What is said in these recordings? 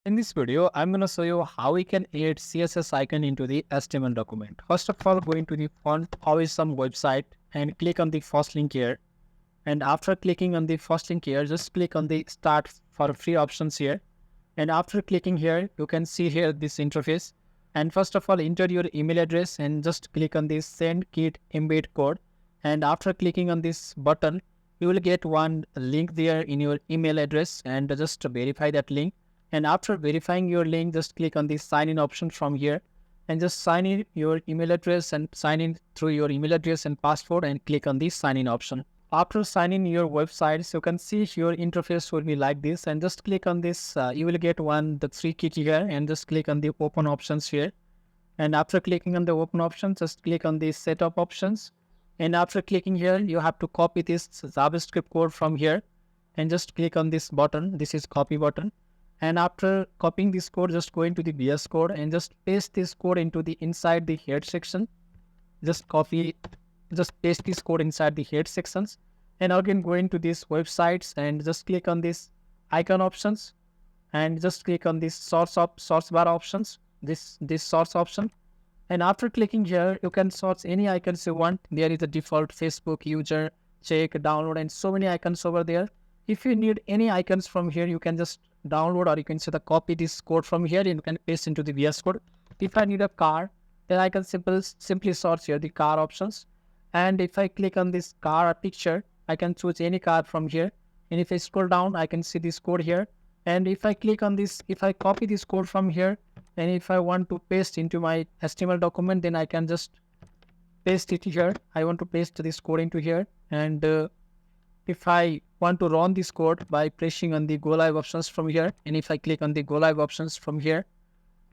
In this video, I'm going to show you how we can add CSS icon into the HTML document. First of all, go into the font some website and click on the first link here. And after clicking on the first link here, just click on the start for free options here. And after clicking here, you can see here this interface. And first of all, enter your email address and just click on this send kit embed code. And after clicking on this button, you will get one link there in your email address and just verify that link. And after verifying your link, just click on the sign in option from here and just sign in your email address and sign in through your email address and password and click on the sign in option. After signing your websites, you can see your interface will be like this and just click on this. You will get the three key here and just click on the open options here. And after clicking on the open options, just click on the setup options. And after clicking here, you have to copy this JavaScript code from here and just click on this button. This is copy button. And after copying this code, just go into the VS Code and just paste this code into the inside the head section. Just paste this code inside the head sections. And again, go into these websites and just click on this icon options and just click on this source bar options, this source option. And after clicking here, you can search any icons you want. There is a default Facebook, user, check, download, and so many icons over there. If you need any icons from here, you can just download or you can copy this code from here and you can paste into the VS Code. If I need a car, then I can simply search here the car options. And if I click on this car picture, I can choose any car from here. And if I scroll down, I can see this code here. And if I click on this, if I copy this code from here, and if I want to paste into my HTML document, then I can just paste it here. I want to paste this code into here. And if I want to run this code by pressing on the go live options from here, and if I click on the go live options from here,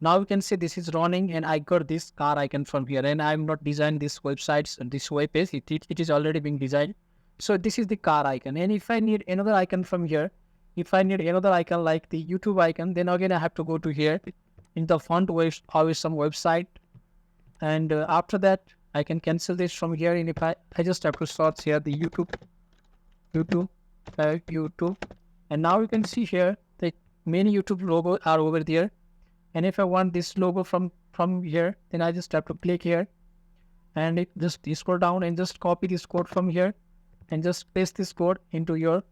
now you can see this is running and I got this car icon from here. And I'm not designing this websites and this web page, it is already being designed. So this is the car icon. And if I need another icon from here, if I need another icon like the YouTube icon, then again I have to go to here in the font some website. And after that, I can cancel this from here. And if I just have to search here the YouTube. And now you can see here that many YouTube logos are over there. And if I want this logo from here, then I just have to click here and just scroll down and just copy this code from here and just paste this code into your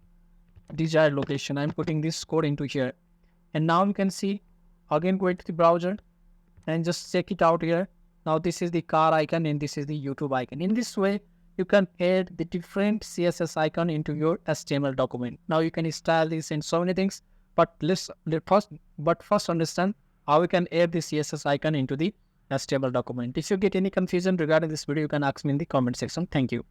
desired location. I'm putting this code into here. And now you can see, again go into the browser and just check it out here. Now this is the car icon and this is the YouTube icon. In this way, you can add the different CSS icon into your HTML document. Now you can style this and so many things, but first understand how we can add the CSS icon into the HTML document. If you get any confusion regarding this video, you can ask me in the comment section. Thank you.